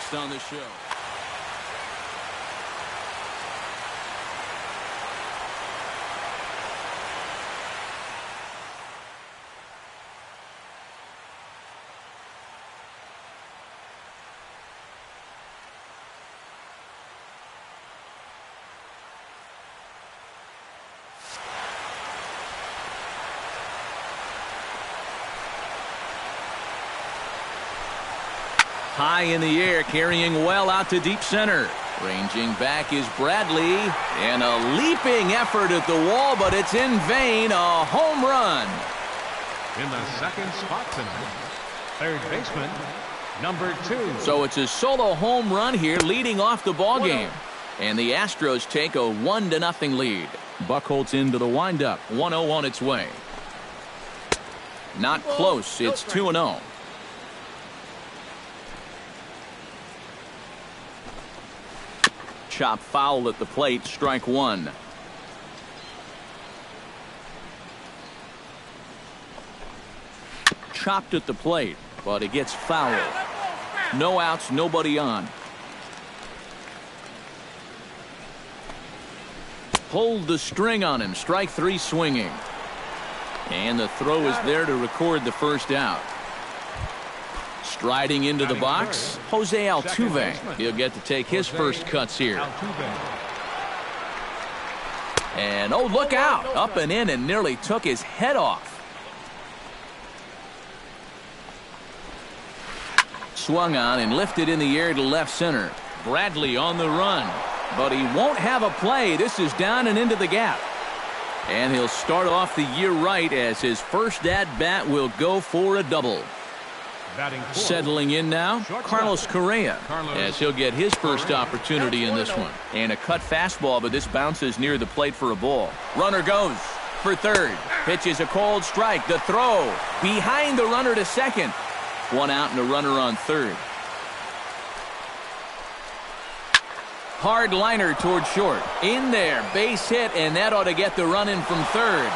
next on the show. High in the air, carrying well out to deep center. Ranging back is Bradley, and a leaping effort at the wall, but it's in vain. A home run. In the second spot tonight, third baseman, number 2. So it's a solo home run here, leading off the ball game. And the Astros take a 1-0 lead. Buchholz into the windup. 1-0 on its way. Not close. It's 2-0. Chop foul at the plate, strike one. Chopped at the plate, but it gets fouled. No outs, nobody on. Pulled the string on him, strike three swinging. And the throw is there to record the first out. Striding into the box, Jose Altuve. He'll get to take his first cuts here. And oh, look out! Up and in and nearly took his head off. Swung on and lifted in the air to left center. Bradley on the run, but he won't have a play. This is down and into the gap. And he'll start off the year right, as his first at-bat will go for a double. Settling in now, Carlos Correa, as he'll get his first opportunity in this one. And a cut fastball, but this bounces near the plate for a ball. Runner goes for third. Pitches a cold strike. The throw behind the runner to second. One out and a runner on third. Hard liner toward short. In there, base hit, and that ought to get the run in from third.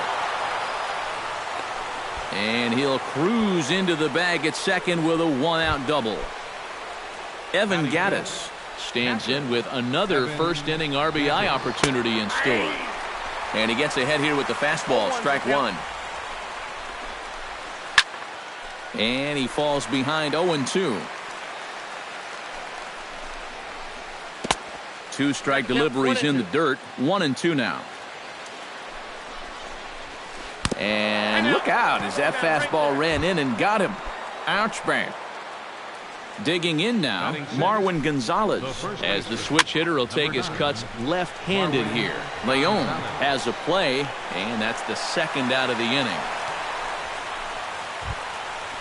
And he'll cruise into the bag at second with a one-out double. Evan Gattis stands in with another first-inning RBI opportunity in store. And he gets ahead here with the fastball, strike one. And he falls behind 0-2. Two strike deliveries in the dirt, 1-2 now. And look out as that fastball ran in and got him. Ouch, bang. Digging in now, Marwin Gonzalez, as the switch hitter will take his cuts left-handed here. Leon has a play, and that's the second out of the inning.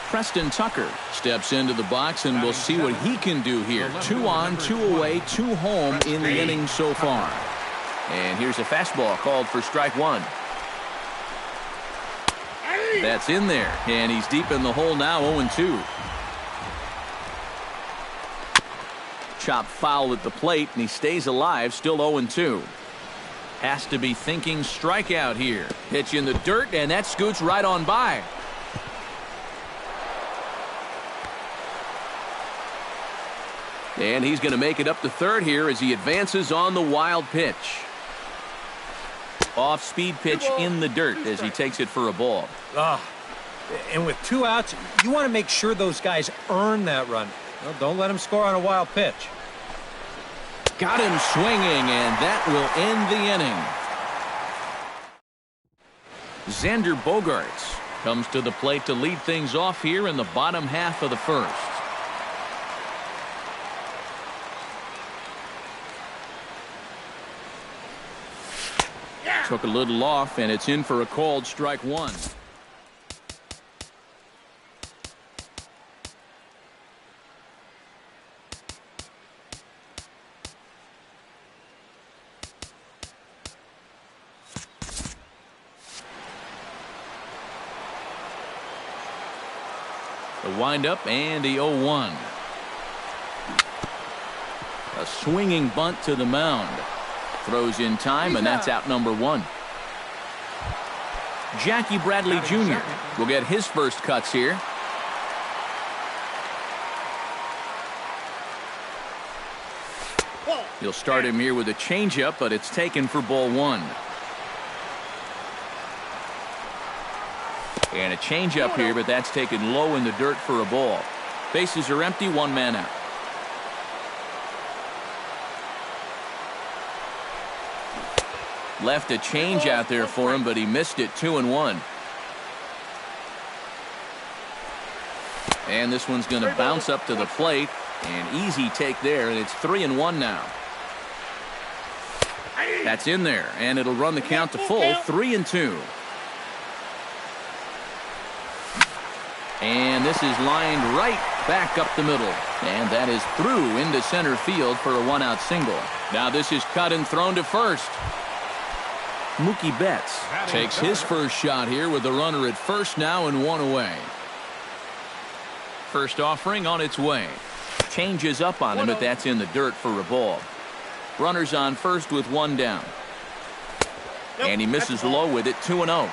Preston Tucker steps into the box, and we'll see what he can do here. 2 on, 2 away, 2 home in the inning so far. And here's a fastball called for strike one. That's in there, and he's deep in the hole now, 0-2. Chop foul at the plate, and he stays alive, still 0-2. Has to be thinking strikeout here. Pitch in the dirt, and that scoots right on by. And he's going to make it up to third here as he advances on the wild pitch. Off-speed pitch in the dirt as he takes it for a ball. And with 2 outs, you want to make sure those guys earn that run. Well, don't let them score on a wild pitch. Got him swinging, and that will end the inning. Xander Bogaerts comes to the plate to lead things off here in the bottom half of the first. Took a little off, and it's in for a called strike one. The windup and the 0-1. A swinging bunt to the mound. Throws in time, and that's out number 1. Jackie Bradley Jr. will get his first cuts here. He'll start him here with a changeup, but it's taken for ball one. And a changeup here, but that's taken low in the dirt for a ball. Bases are empty, one man out. Left a change out there for him, but he missed it. 2-1. And this one's going to bounce up to the plate. An easy take there, and it's 3-1 now. That's in there, and it'll run the count to full. 3-2. And this is lined right back up the middle. And that is through into center field for a one-out single. Now this is cut and thrown to first. Mookie Betts takes his first shot here with the runner at first now and one away. First offering on its way. Changes up on him, but that's in the dirt for a ball. Runners on first with one down. And he misses low with it. 2-0.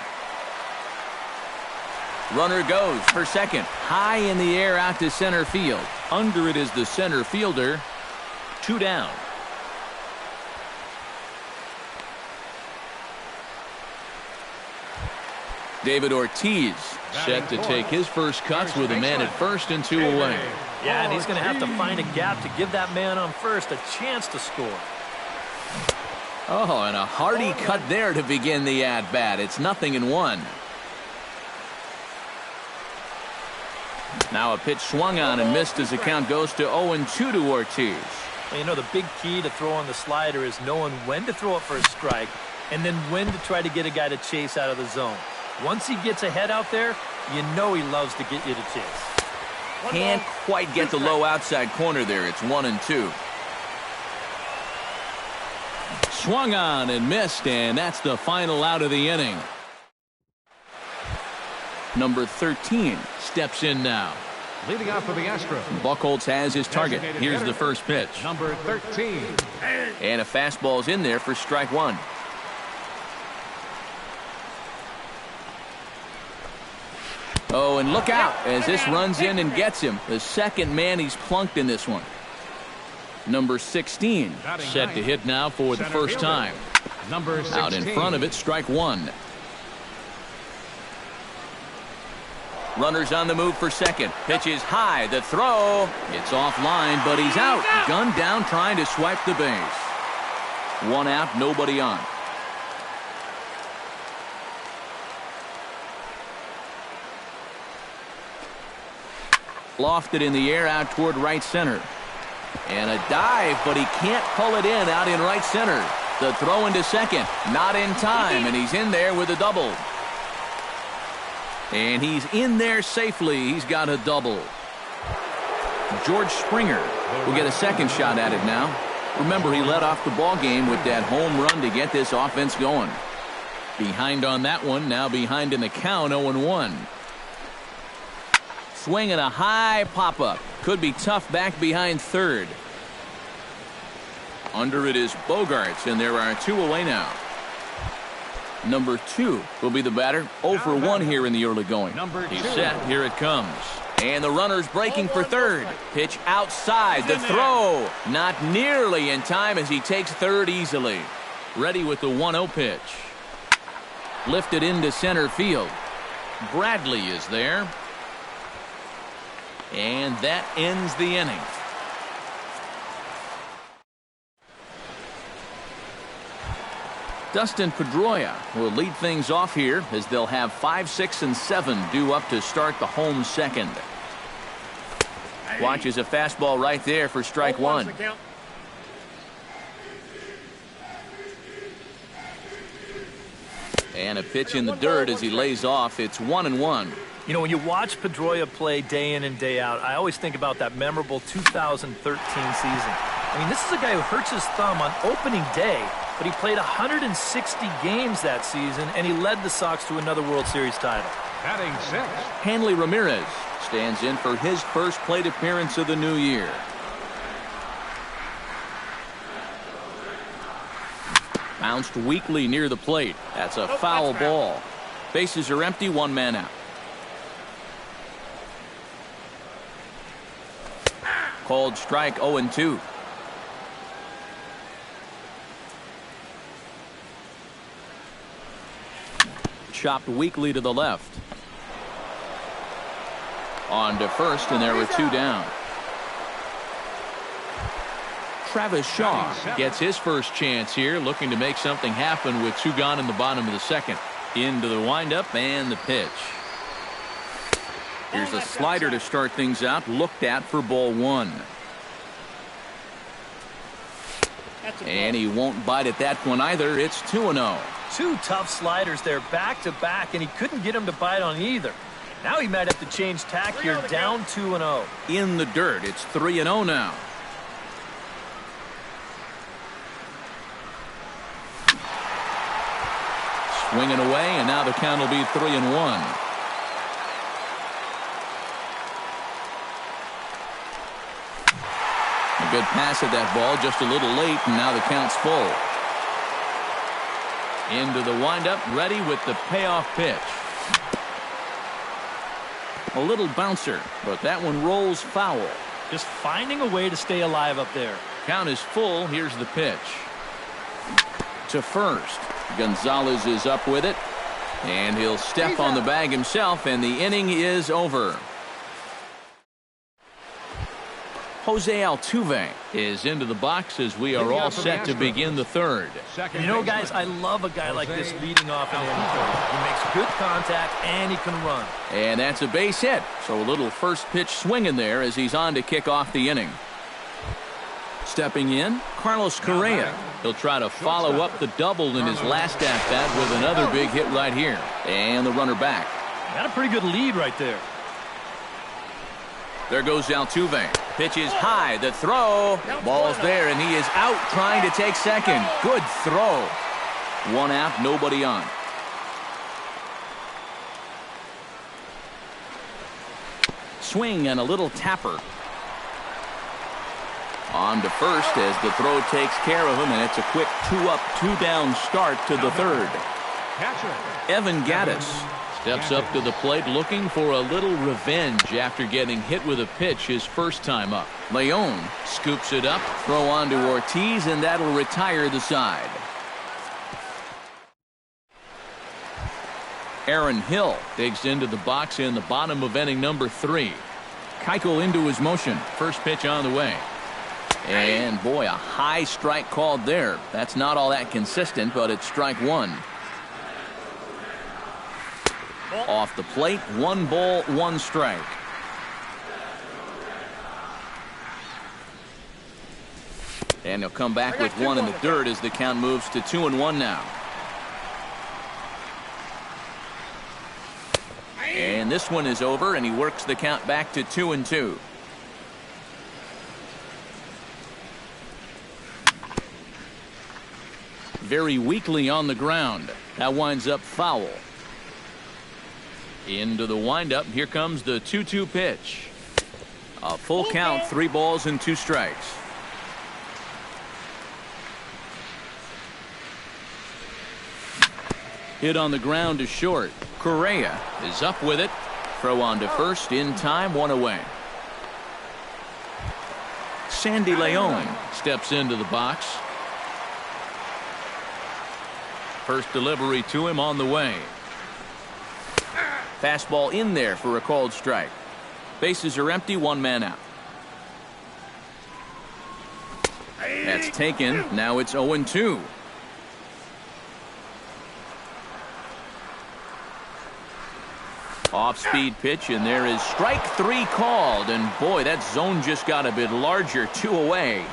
Runner goes for second. High in the air out to center field. Under it is the center fielder. 2 down. David Ortiz set to take his first cuts with a man at first and 2 away. Yeah, and he's going to have to find a gap to give that man on first a chance to score. Oh, and a hearty cut there to begin the at-bat. It's 0-1. Now a pitch swung on and missed as the count goes to 0-2 to Ortiz. Well, you know, the big key to throwing the slider is knowing when to throw it for a strike and then when to try to get a guy to chase out of the zone. Once he gets ahead out there, you know he loves to get you to chase. Can't quite get the low outside corner there. It's 1-2. Swung on and missed, and that's the final out of the inning. Number 13 steps in now. Leading off for the Astros. Buchholz has his target. Here's the first pitch. Number 13. And a fastball's in there for strike one. Oh, and look out as this runs in and gets him. The second man he's plunked in this one. Number 16 set to hit now for the first time. Number 16. Out in front of it, strike one. Runners on the move for second. Pitch is high. The throw. It's offline, but he's out. Gunned down trying to swipe the base. One out, nobody on. Lofted in the air out toward right center. And a dive, but he can't pull it in out in right center. The throw into second. Not in time, and he's in there with a double. And he's in there safely. He's got a double. George Springer will get a second shot at it now. Remember, he led off the ball game with that home run to get this offense going. Behind on that one, now behind in the count, 0-1. Swing and a high pop-up. Could be tough back behind third. Under it is Bogaerts, and there are 2 away now. Number 2 will be the batter. 0 for 1 here in the early going. He's set. Here it comes. And the runner's breaking for third. Pitch outside. The throw. Not nearly in time as he takes third easily. Ready with the 1-0 pitch. Lifted into center field. Bradley is there. And that ends the inning. Dustin Pedroia will lead things off here as they'll have 5, 6, and 7 due up to start the home second. Watches a fastball right there for strike one. And a pitch in the dirt as he lays off. It's 1-1. You know, when you watch Pedroia play day in and day out, I always think about that memorable 2013 season. I mean, this is a guy who hurts his thumb on opening day, but he played 160 games that season, and he led the Sox to another World Series title. Batting 6. Hanley Ramirez stands in for his first plate appearance of the new year. Bounced weakly near the plate. That's a foul ball. Bases are empty, 1 man out. Called strike 0-2. chopped weakly to the left. On to first, and there were 2 down. Travis Shaw gets his first chance here, looking to make something happen with 2 gone in the bottom of the second. Into the windup and the pitch. Here's a slider to start things out, looked at for ball 1. And he won't bite at that one either. It's 2-0. 2 tough sliders there back to back, and he couldn't get him to bite on either. Now he might have to change tack here, down 2-0. In the dirt, it's 3-0 now. Swinging away, and now the count will be 3-1. A good pass at that ball, just a little late, and now the count's full. Into the windup, ready with the payoff pitch. A little bouncer, but that one rolls foul. Just finding a way to stay alive up there. Count is full. Here's the pitch. To first. Gonzalez is up with it. And he'll step on the bag himself, and the inning is over. Jose Altuve is into the box as we are all set to begin the third. You know, guys, I love a guy like this leading off an inning. He makes good contact, and he can run. And that's a base hit. So a little first pitch swing in there as he's on to kick off the inning. Stepping in, Carlos Correa. He'll try to follow up the double in his last at-bat with another big hit right here. And the runner back. Got a pretty good lead right there. There goes Altuve. Pitch is high. The throw. Ball's there, and he is out trying to take second. Good throw. 1 out, nobody on. Swing and a little tapper. On to first as the throw takes care of him, and it's a quick 2-up, 2-down start to the third. Evan Gattis steps up to the plate looking for a little revenge after getting hit with a pitch his first time up. Leon scoops it up, throw on to Ortiz, and that'll retire the side. Aaron Hill digs into the box in the bottom of inning number 3. Keuchel into his motion. First pitch on the way. And boy, a high strike called there. That's not all that consistent, but it's strike 1. Off the plate, 1 ball, 1 strike. And he'll come back with 1 in the dirt as the count moves to 2-1 now. And this one is over, and he works the count back to 2-2. Very weakly on the ground. That winds up foul. Into the windup. Here comes the 2-2 pitch. A full count, 3 balls and 2 strikes. Hit on the ground to short. Correa is up with it. Throw on to first in time, 1 away. Sandy Leon steps into the box. First delivery to him on the way. Fastball in there for a called strike. Bases are empty, 1 man out. That's taken. Now it's 0-2. Off-speed pitch, and there is strike 3 called. And boy, that zone just got a bit larger. 2 away.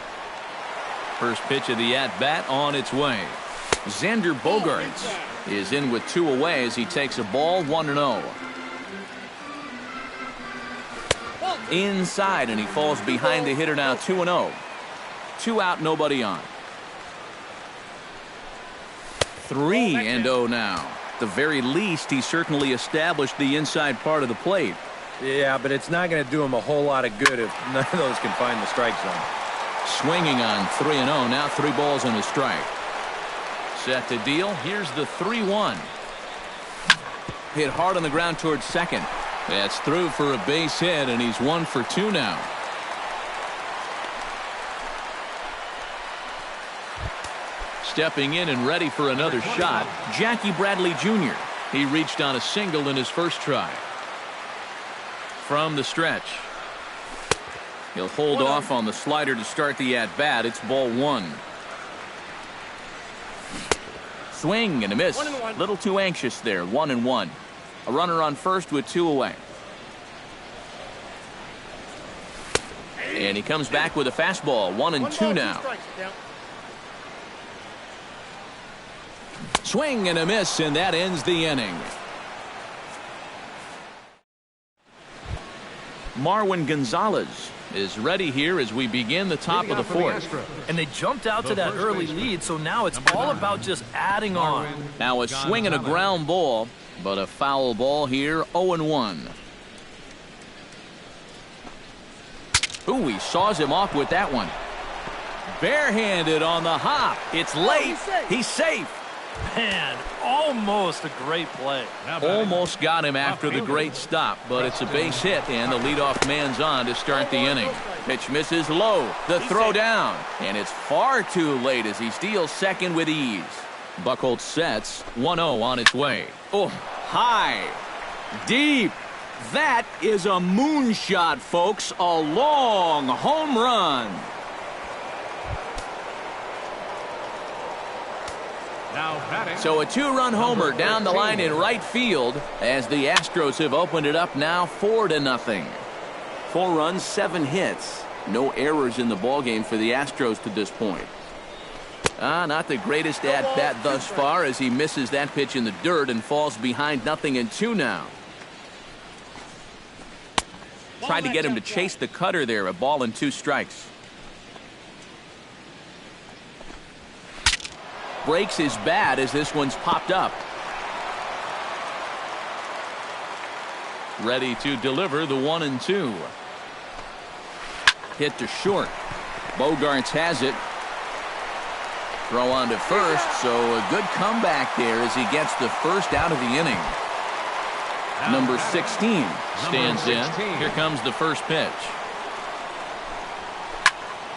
First pitch of the at-bat on its way. Xander Bogaerts is in with 2 away as he takes a ball, 1-0. Inside, and he falls behind the hitter now, 2-0. 2 out, nobody on. 3-0 now. At the very least, he certainly established the inside part of the plate. Yeah, but it's not going to do him a whole lot of good if none of those can find the strike zone. Swinging on 3-0, now 3 balls and a strike. Set to deal. Here's the 3-1. Hit hard on the ground towards second. That's through for a base hit, and he's 1 for 2 now. Stepping in and ready for another shot, Jackie Bradley Jr. He reached on a single in his first try. From the stretch. He'll hold off on the slider to start the at-bat. It's ball one. Swing and a miss. A little too anxious there. 1-1. A runner on first with 2 away. And he comes back with a fastball. 1-2 now. Swing and a miss, and that ends the inning. Marwin Gonzalez is ready here as we begin the top of the fourth. And they jumped out to that early lead, so now it's all about just adding on. Now a swing and a ground ball, but a foul ball here, 0-1. Ooh, he saws him off with that one. Barehanded on the hop. It's late. He's safe. Man, almost a great play. Almost got him after the great stop, but it's a base hit, and the leadoff man's on to start the inning. Pitch misses low. The throw down, and it's far too late as he steals second with ease. Buchholz sets. 1-0 on its way. Oh, high. Deep. That is a moonshot, folks. A long home run. So a 2-run homer down the line in right field as the Astros have opened it up now 4-0. 4 runs, 7 hits. No errors in the ballgame for the Astros to this point. Not the greatest at-bat thus far as he misses that pitch in the dirt and falls behind 0-2 now. Tried to get him to chase the cutter there. A ball and 2 strikes. Breaks his bat as this one's popped up. Ready to deliver the 1-2. Hit to short. Bogaerts has it. Throw on to first, so a good comeback there as he gets the first out of the inning. Number 16 stands in. Here comes the first pitch.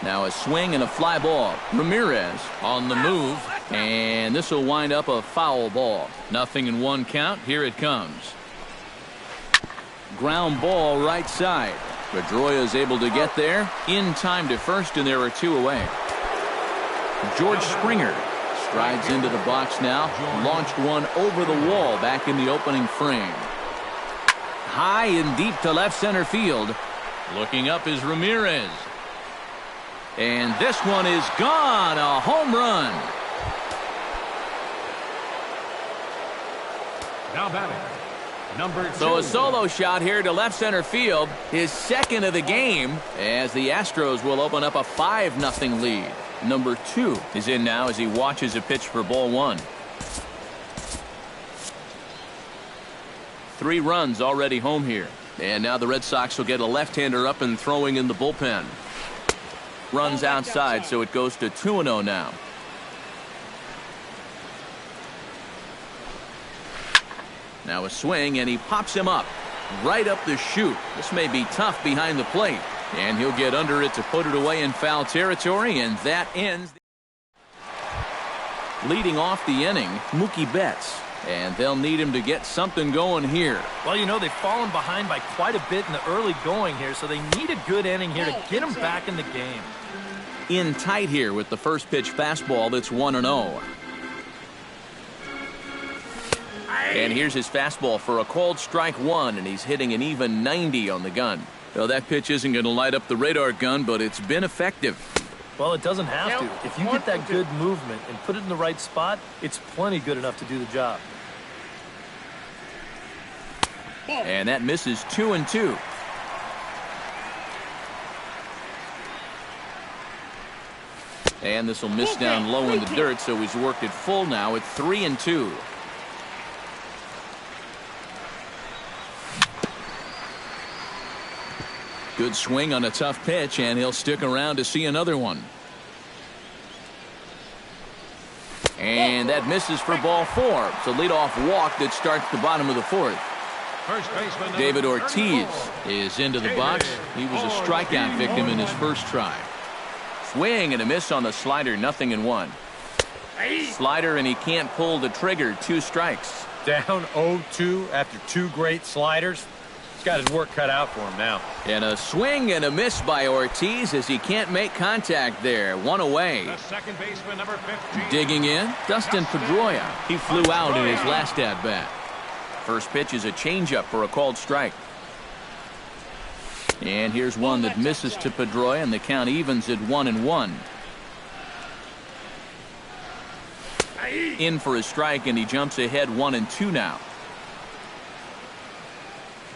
Now a swing and a fly ball. Ramirez on the move, and this will wind up a foul ball. 0-1 count. Here it comes. Ground ball right side. Pedroia is able to get there in time to first, and there are 2 away. George Springer strides into the box now. Launched one over the wall back in the opening frame. High and deep to left center field. Looking up is Ramirez. And this one is gone. A home run. Now batting, number 2. So a solo shot here to left center field. His second of the game as the Astros will open up a 5-0 lead. Number 2 is in now as he watches a pitch for ball 1. 3 runs already home here. And now the Red Sox will get a left-hander up and throwing in the bullpen. Runs outside, so it goes to 2-0 now. Now a swing, and he pops him up. Right up the chute. This may be tough behind the plate. And he'll get under it to put it away in foul territory, and that ends. Leading off the inning, Mookie Betts. And they'll need him to get something going here. Well, you know, they've fallen behind by quite a bit in the early going here, so they need a good inning here to get them back in the game. In tight here with the first pitch fastball that's 1-0. And here's his fastball for a called strike 1, and he's hitting an even 90 on the gun. Well, that pitch isn't going to light up the radar gun, but it's been effective. Well, it doesn't have to. If you get that good movement and put it in the right spot, it's plenty good enough to do the job. And that misses 2-2. And this will miss down low in the dirt, so he's worked it full now at 3-2. Good swing on a tough pitch, and he'll stick around to see another one. And that misses for ball 4. It's a leadoff walk that starts the bottom of the 4th. First baseman David Ortiz is into the box. He was a strikeout victim in his first try. Swing and a miss on the slider, 0-1. Slider, and he can't pull the trigger. 2 strikes. Down 0-2 after 2 great sliders. He's got his work cut out for him now. And a swing and a miss by Ortiz as he can't make contact there. 1 away. The second baseman, number 15. Digging in, Dustin Pedroia. He flew out in his last at-bat. First pitch is a changeup for a called strike. And here's one that misses to Pedroia, and the count evens at 1-1. In for a strike, and he jumps ahead 1-2 now.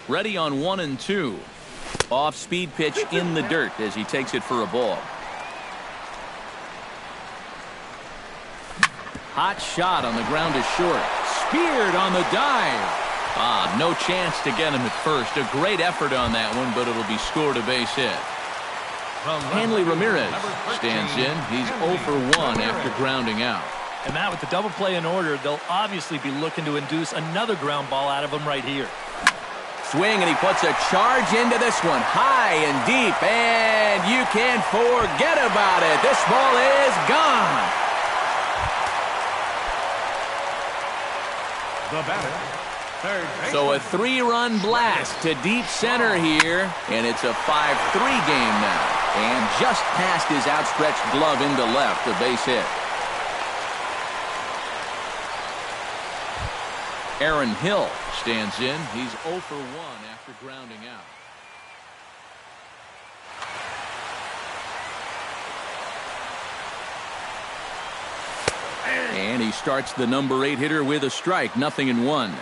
Ready on 1-2. Off-speed pitch in the dirt as he takes it for a ball. Hot shot on the ground is short. Speared on the dive. No chance to get him at first. A great effort on that one, but it'll be scored a base hit. Hanley Ramirez stands in. He's 0 for 1 after grounding out. And Matt, with the double play in order, they'll obviously be looking to induce another ground ball out of him right here. Swing, and he puts a charge into this one. High and deep, and you can't forget about it. This ball is gone. The batter, third baseman. So a 3-run blast to deep center here, and it's a 5-3 game now. And just past his outstretched glove into left, a base hit. Aaron Hill stands in. He's 0 for 1 after grounding out. And he starts the number 8 hitter with a strike. 0-1.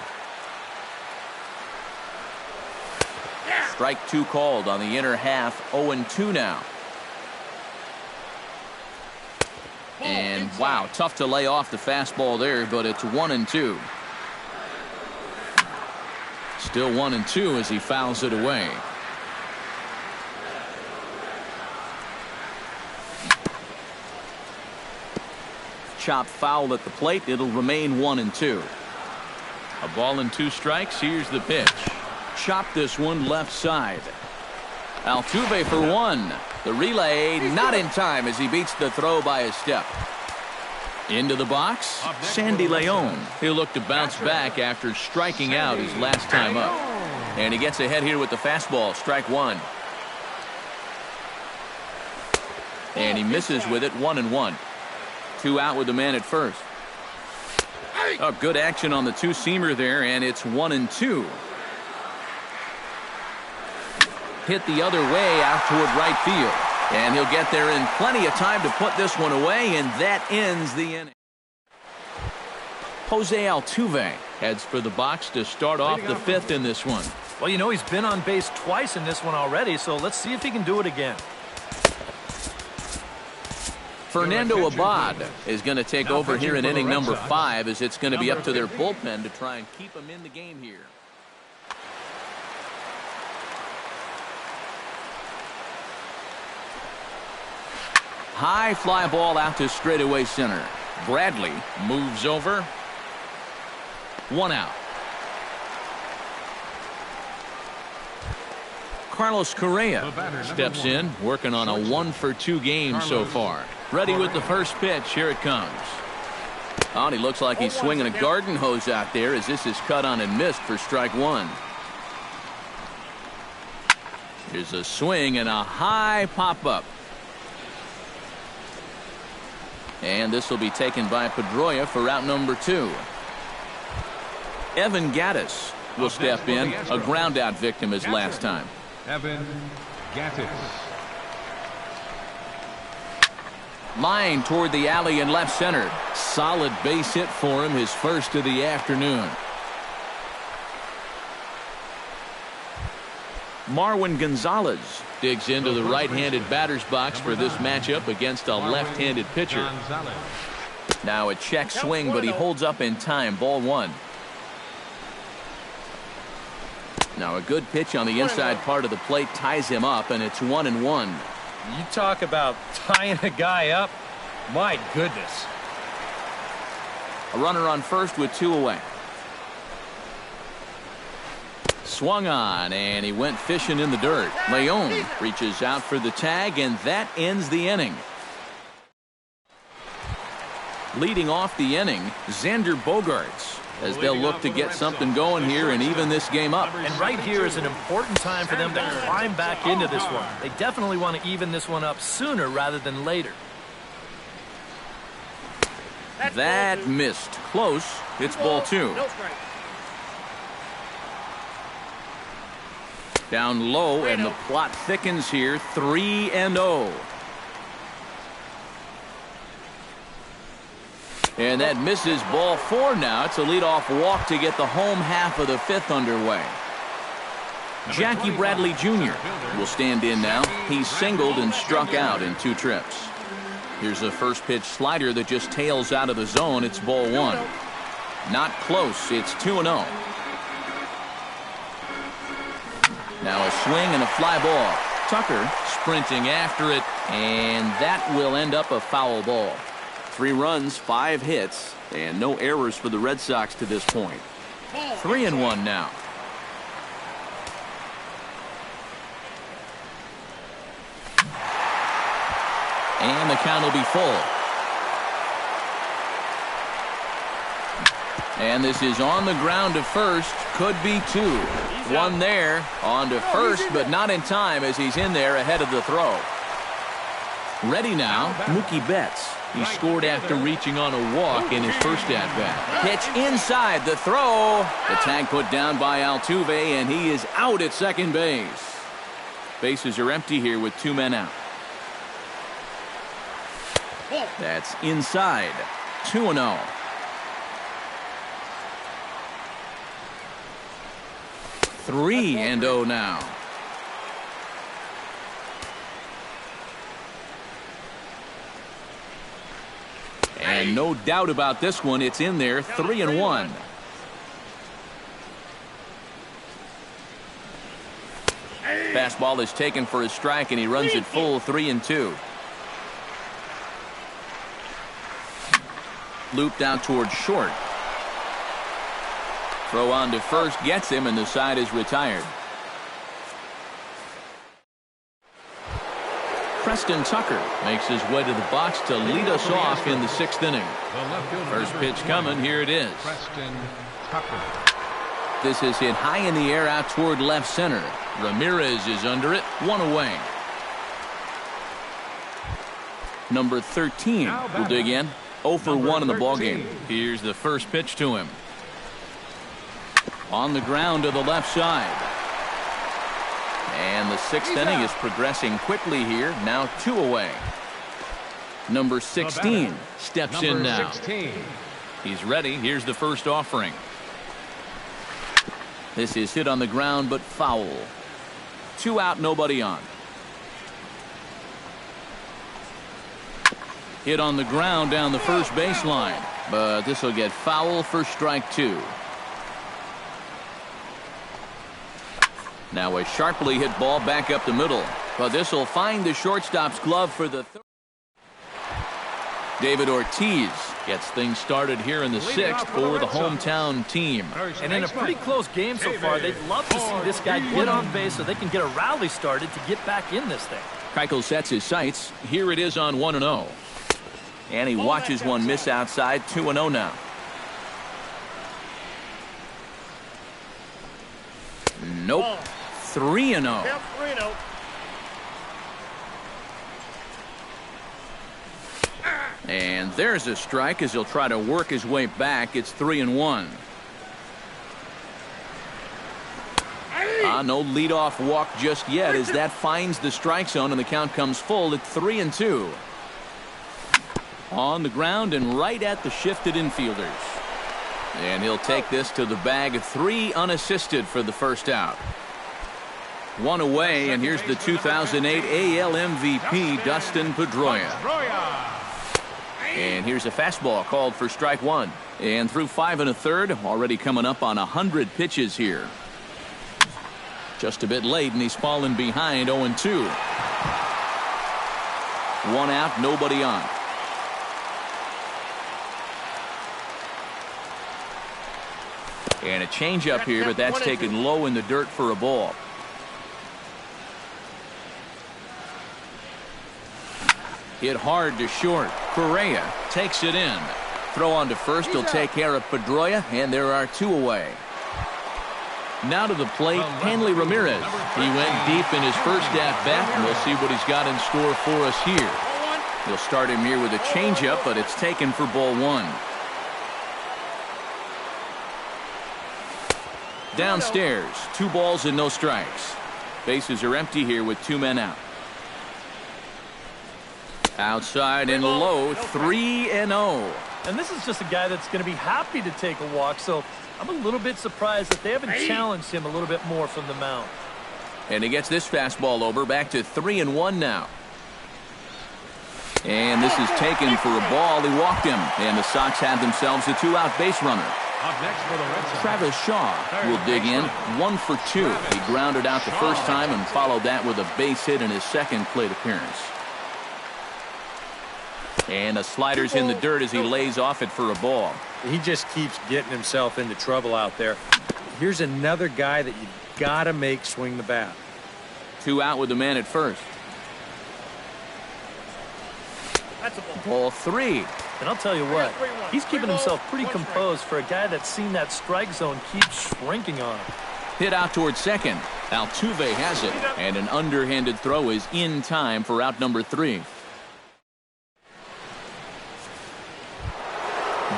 Strike 2 called on the inner half. 0-2 now. And wow, tough to lay off the fastball there, but it's 1-2. Still 1-2 as he fouls it away. Chop foul at the plate. It'll remain 1-2. A ball and 2 strikes. Here's the pitch. Chop this one left side. Altuve for 1. The relay not in time as he beats the throw by a step. Into the box, Sandy Leon. He'll look to bounce back after striking out his last time up. And he gets ahead here with the fastball. Strike 1. And he misses with it. 1-1. 2 out with the man at first. Oh, good action on the 2-seamer there, and it's 1-2. Hit the other way out toward right field. And he'll get there in plenty of time to put this one away, and that ends the inning. Jose Altuve heads for the box to start off the 5th in this one. Well, you know, he's been on base twice in this one already, so let's see if he can do it again. Fernando Abad is going to take over here in inning number 5, as it's going to be up to their bullpen to try and keep him in the game here. High fly ball out to straightaway center. Bradley moves over. 1 out. Carlos Correa steps in, working on a 1 for 2 game so far. Ready with the first pitch. Here it comes. Oh, and he looks like he's swinging a garden hose out there as this is cut on and missed for strike 1. Here's a swing and a high pop-up. And this will be taken by Pedroia for out number 2. Evan Gattis will step in, a ground-out victim as last time. Evan Gattis. Line toward the alley in left center. Solid base hit for him, his first of the afternoon. Marwin Gonzalez digs into the right-handed batter's box for this matchup against a left-handed pitcher. Now a check swing, but he holds up in time. Ball 1. Now a good pitch on the inside part of the plate ties him up, and it's 1-1. You talk about tying a guy up. My goodness. A runner on first with 2 away. Swung on, and he went fishing in the dirt. Leon reaches out for the tag, and that ends the inning. Leading off the inning, Xander Bogaerts, as they'll look to get something going here and even this game up. And right here is an important time for them to climb back into this one. They definitely want to even this one up sooner rather than later. That missed. Close. It's ball 2. Down low, and the plot thickens here. 3-0. And that misses. Ball 4 now. It's a leadoff walk to get the home half of the 5th underway. Jackie Bradley Jr. will stand in now. He's singled and struck out in 2 trips. Here's a first pitch slider that just tails out of the zone. It's ball 1. Not close. It's 2-0. Now a swing and a fly ball. Tucker sprinting after it, and that will end up a foul ball. 3 runs, 5 hits, and no errors for the Red Sox to this point. 3-1 now. And the count will be full. And this is on the ground to first. Could be 2. 1 there. On to first, but not in time as he's in there ahead of the throw. Ready now, Mookie Betts. He scored after reaching on a walk in his first at-bat. Pitch inside the throw. The tag put down by Altuve, and he is out at second base. Bases are empty here with 2 men out. That's inside. 2-0. Three and 0 now. And no doubt about this one. It's in there. 3-1. Fastball is taken for a strike, and he runs it full. 3-2. Looped out towards short. Throw on to first gets him, and the side is retired. Preston Tucker makes his way to the box to lead us off in the 6th inning. First pitch coming. Here it is. Preston Tucker. This is hit high in the air out toward left center. Ramirez is under it. 1 away. Number 13 will dig in. 0 for 1 in the ballgame. Here's the first pitch to him. On the ground to the left side. And the 6th inning is progressing quickly here. Now 2 away. Number 16 steps in now. 16. He's ready. Here's the first offering. This is hit on the ground, but foul. 2 out, nobody on. Hit on the ground down the first baseline, but this will get foul for strike 2. Now a sharply hit ball back up the middle, but this will find the shortstop's glove for the third. David Ortiz gets things started here in the 6th for the hometown team. And in a pretty close game so far, they'd love to see this guy get on base so they can get a rally started to get back in this thing. Keuchel sets his sights. Here it is on 1-0. And he watches one miss outside. 2-0 now. Nope. 3-0. And there's a strike as he'll try to work his way back. It's 3-1. No leadoff walk just yet as that finds the strike zone and the count comes full at 3-2. On the ground and right at the shifted infielders. And he'll take this to the bag. 3 unassisted for the first out. 1 away, and here's the 2008 AL MVP, Dustin Pedroia. And here's a fastball called for strike 1. And through 5 1/3, already coming up on 100 pitches here. Just a bit late, and he's fallen behind 0-2. 1 out, nobody on. And a changeup here, but that's taken low in the dirt for a ball. Hit hard to short. Correa takes it in. Throw on to first will take care of Pedroia, and there are 2 away. Now to the plate, Hanley Ramirez. He went deep in his first at-bat, and we'll see what he's got in store for us here. He'll start him here with a changeup, but it's taken for ball 1. Downstairs, 2 balls and no strikes. Bases are empty here with 2 men out. Outside and low, 3-0. And this is just a guy that's going to be happy to take a walk, so I'm a little bit surprised that they haven't challenged him a little bit more from the mound. And he gets this fastball over, back to 3-1 now. And this is taken for a ball. He walked him, and the Sox have themselves a 2-out base runner. Up next for the Red Sox, Travis Shaw will dig in, 1 for 2. He grounded out the first time and followed that with a base hit in his second plate appearance. And the slider's in the dirt as he lays off it for a ball. He just keeps getting himself into trouble out there. Here's another guy that you got to make swing the bat. 2 out with the man at first. That's a Ball 3. And I'll tell you what, he's keeping himself pretty composed for a guy that's seen that strike zone keep shrinking on him. Hit out towards second. Altuve has it, and an underhanded throw is in time for out number 3.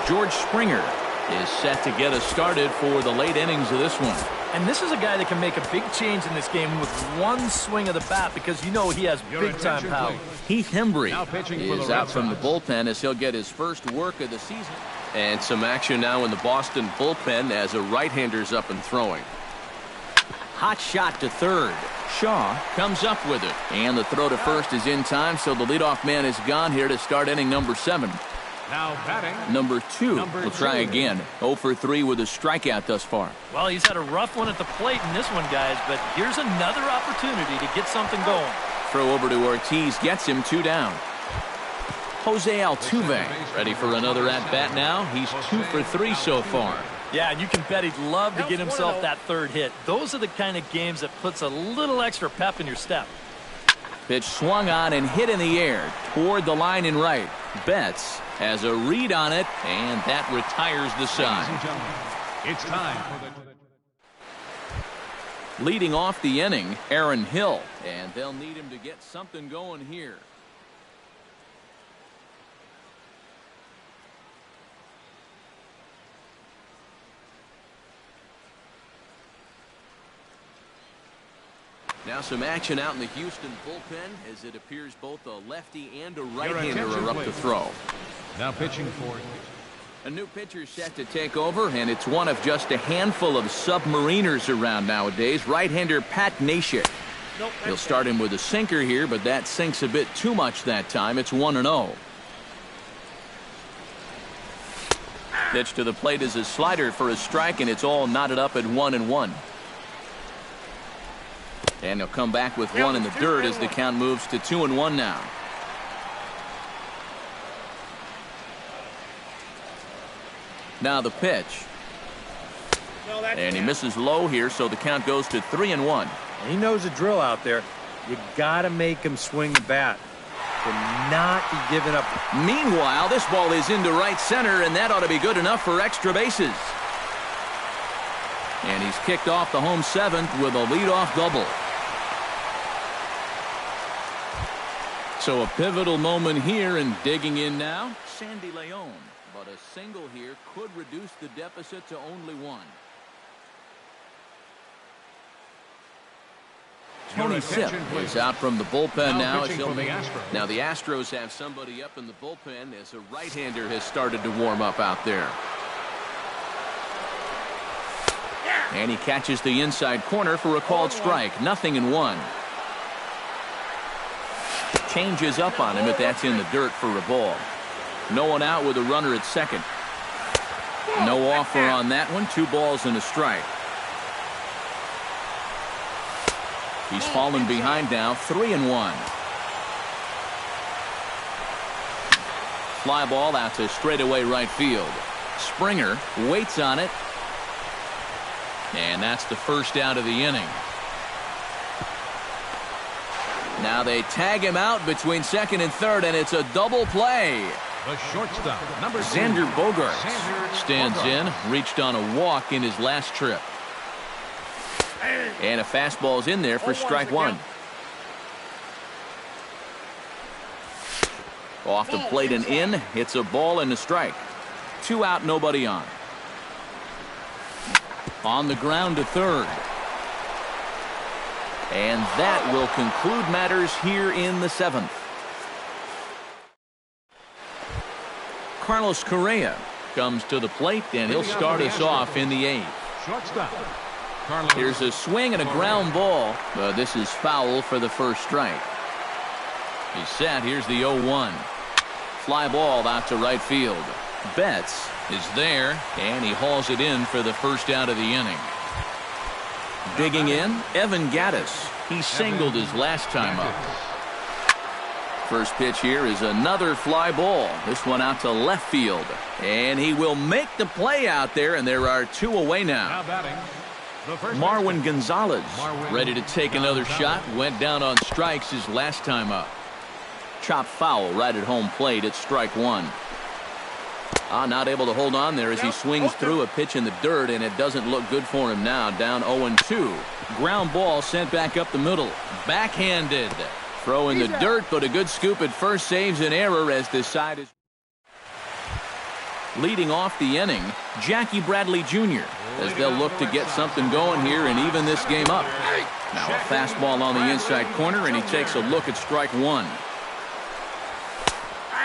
George Springer is set to get us started for the late innings of this one. And this is a guy that can make a big change in this game with 1 swing of the bat because you know he has big-time power. Heath Hembree Now pitching for is the out Red from the Sox. bullpen as he'll get his first work of the season. And some action now in the Boston bullpen as a right-hander's up and throwing. Hot shot to third. Shaw comes up with it. And the throw to first is in time, so the leadoff man is gone here to start inning number 7. Now batting, Number 2 Number will try 2. again. 0 for 3 with a strikeout thus far. Well, he's had a rough one at the plate in this one, guys, but here's another opportunity to get something going. Throw over to Ortiz, gets him 2 down. Jose Altuve ready for another at-bat now. He's 2 for 3 so far. Yeah, and you can bet he'd love to get himself that third hit. Those are the kind of games that puts a little extra pep in your step. Pitch swung on and hit in the air toward the line in right. Betts has a read on it, and that retires the ladies side. and gentlemen, it's time for the... Leading off the inning, Aaron Hill, and they'll need him to get something going here. Now some action out in the Houston bullpen as it appears both a lefty and a right-hander attention, are up to please. throw. Now pitching for... A new pitcher set to take over, and it's one of just a handful of submariners around nowadays. Right-hander Pat Neshek. He'll start him with a sinker here, but that sinks a bit too much that time. It's 1-0. Pitch to the plate is a slider for a strike, and it's all knotted up at 1-1. And he'll come back with 1 in the dirt as the count moves to 2-1 now. Now the pitch. And he misses low here, so the count goes to 3-1. He knows the drill out there. You got to make him swing the bat. To not be giving up. Meanwhile, this ball is into right center, and that ought to be good enough for extra bases. And he's kicked off the home 7th with a leadoff double. So a pivotal moment here, and digging in now, Sandy Leon. But a single here could reduce the deficit to only 1. Tony Sipp is out from the bullpen now. pitching for the Astros. Now the Astros have somebody up in the bullpen as a right-hander has started to warm up out there. And he catches the inside corner for a called strike. 0-1. Changes up on him, but that's in the dirt for a ball. No one out with a runner at second. No offer on that one. 2 balls and a strike. He's fallen behind now. 3-1. Fly ball out to straightaway right field. Springer waits on it. And that's the first out of the inning. Now they tag him out between second and third, and it's a double play. The shortstop, number 2, Xander Bogaerts Xander stands Bogaerts. in, reached on a walk in his last trip. And a fastball's in there for strike one. Off the plate and in. It's a ball and a strike. 2 out, nobody on. On the ground to third. And that will conclude matters here in the 7th. Carlos Correa comes to the plate, and he'll start us off in the 8th. Shortstop, Carlos. Here's a swing and a ground ball, but this is foul for the first strike. He's set. Here's the 0-1. Fly ball out to right field. Betts is there, and he hauls it in for the first out of the inning. Digging in, Evan Gattis. He singled his last time up. First pitch here is another fly ball. This one out to left field. And he will make the play out there, and there are 2 away now. Now batting, the first Marwin Gonzalez Marwin ready to take another Gonzalez. shot. Went down on strikes his last time up. Chop foul right at home plate at strike one. Not able to hold on there as he swings through a pitch in the dirt, and it doesn't look good for him now. Down 0-2. Ground ball sent back up the middle. Backhanded. Throw in the dirt, but a good scoop at first saves an error as this side is. Leading off the inning, Jackie Bradley Jr. as they'll look to get something going here and even this game up. Now a fastball on the inside corner, and he takes a look at strike one.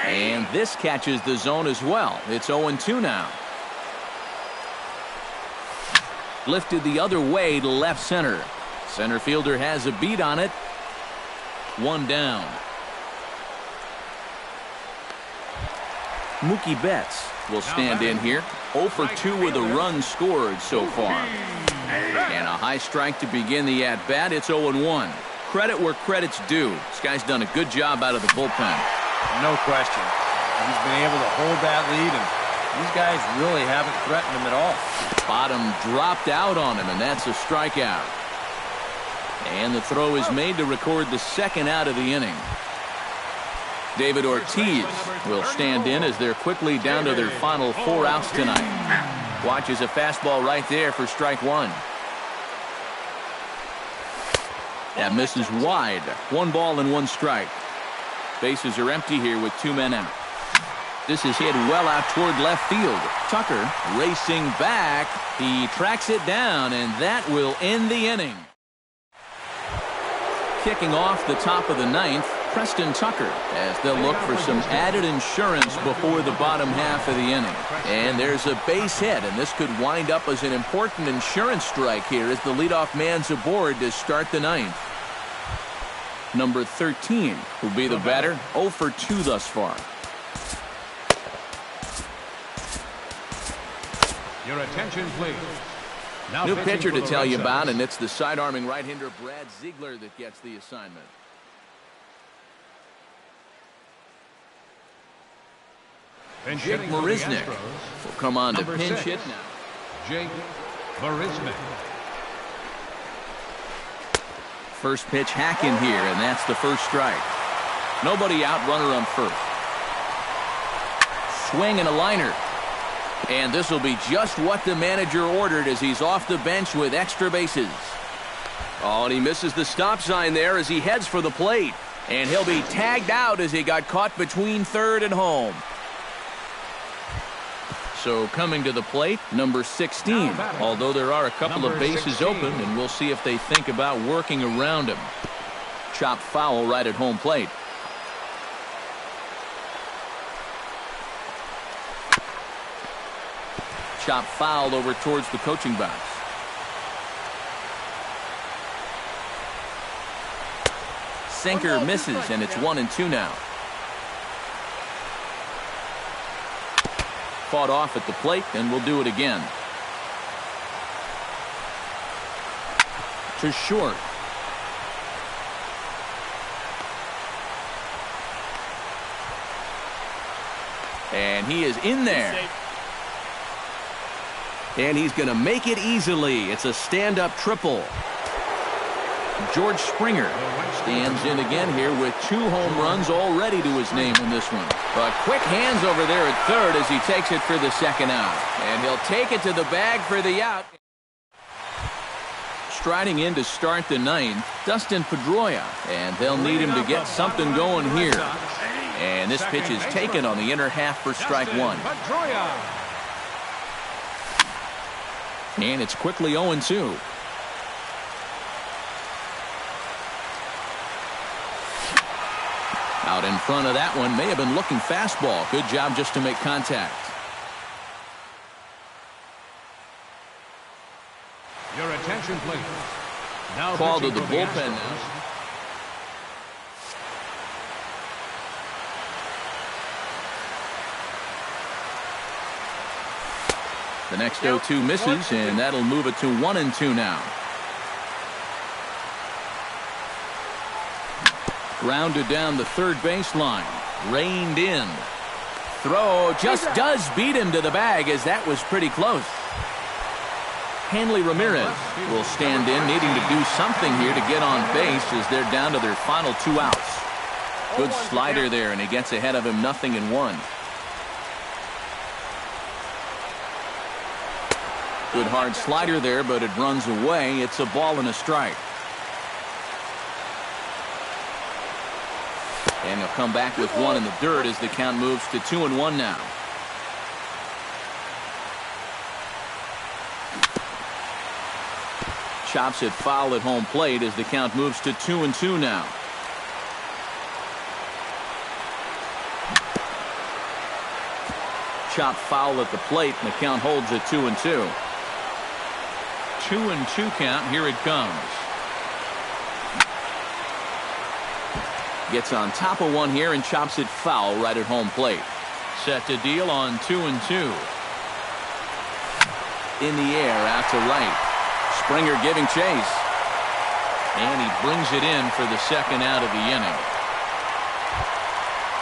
And this catches the zone as well. It's 0-2 now. Lifted the other way to left center. Center fielder has a beat on it. 1 down. Mookie Betts will stand in here. 0 for 2 with a run scored so far. And a high strike to begin the at-bat. It's 0-1. Credit where credit's due. This guy's done a good job out of the bullpen. No question. He's been able to hold that lead, and these guys really haven't threatened him at all. Bottom dropped out on him, and that's a strikeout. And the throw is made to record the second out of the inning. David Ortiz will stand in as they're quickly down to their final 4 outs tonight. Watches a fastball right there for strike one. That misses wide. 1 ball and 1 strike. Bases are empty here with 2 men out. This is hit well out toward left field. Tucker racing back. He tracks it down, and that will end the inning. Kicking off the top of the 9th, Preston Tucker, as they'll look for some added insurance before the bottom half of the inning. And there's a base hit, and this could wind up as an important insurance strike here as the leadoff man's aboard to start the 9th. Number 13 will be the batter. 0 for 2 thus far. Your attention, please. Now New pitching pitcher for to the tell Red you Sox. about, and it's the side-arming right-hander Brad Ziegler that gets the assignment. Pinch Jake hitting for the Marisnick Astros, will come on to number pinch 6, hit now. Jake Marisnick. First pitch hack in here, and that's the first strike. Nobody out, runner on first. Swing and a liner. And this will be just what the manager ordered as he's off the bench with extra bases. Oh, and he misses the stop sign there as he heads for the plate. And he'll be tagged out as he got caught between third and home. So coming to the plate, number 16. Although there are a couple of bases open, and we'll see if they think about working around him. Chopped foul right at home plate. Chopped foul over towards the coaching box. Sinker misses, and it's 1-2 now. Fought off at the plate, and we'll do it again. To short. And he is in there. And he's going to make it easily. It's a stand-up triple. George Springer stands in again here with 2 home runs already to his name in this one. But quick hands over there at third as he takes it for the second out. And he'll take it to the bag for the out. Striding in to start the 9th, Dustin Pedroia. And they'll need him to get something going here. And this pitch is taken on the inner half for strike 1. And it's quickly 0-2. Out in front of that one, may have been looking fastball. Good job just to make contact. Your attention, please. Now Call to pitching the for bullpen Astros, now. The next 0-2 misses, and that'll move it to 1-2 now. Grounded down the third baseline. Reined in. Throw just does beat him to the bag, as that was pretty close. Hanley Ramirez will stand in, needing to do something here to get on base as they're down to their final 2 outs. Good slider there, and he gets ahead of him 0-1. Good hard slider there, but it runs away. It's a ball and a strike. And he'll come back with 1 in the dirt as the count moves to 2-1 now. Chops it foul at home plate as the count moves to 2-2 now. Chop foul at the plate, and the count holds at 2-2. 2-2 count. Here it comes. Gets on top of one here and chops it foul right at home plate. Set to deal on 2-2. In the air out to right. Springer giving chase. And he brings it in for the second out of the inning.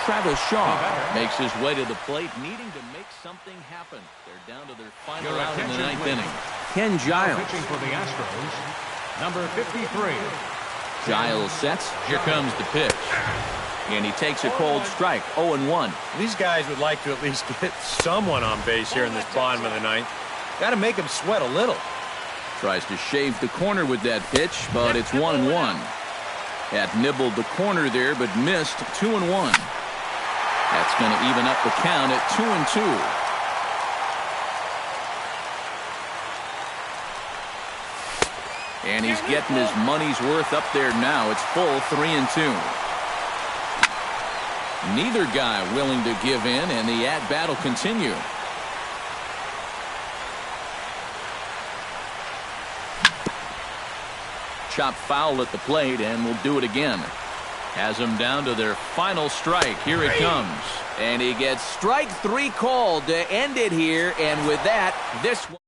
Travis Shaw makes his way to the plate, needing to make something happen. They're down to their final out in the 9th inning. Ken Giles. pitching for the Astros, number 53. Giles sets. Here comes the pitch. And he takes a cold strike. 0-1. These guys would like to at least get someone on base here in this bottom of the 9th. Got to make them sweat a little. Tries to shave the corner with that pitch, but it's 1-1. Had nibbled the corner there, but missed. 2-1. That's going to even up the count at 2-2. And he's getting his money's worth up there now. It's full 3-2. Neither guy willing to give in, and the at-bat will continue. Chop foul at the plate, and will do it again. Has them down to their final strike. Here it comes. And he gets strike 3 called to end it here. And with that, this one.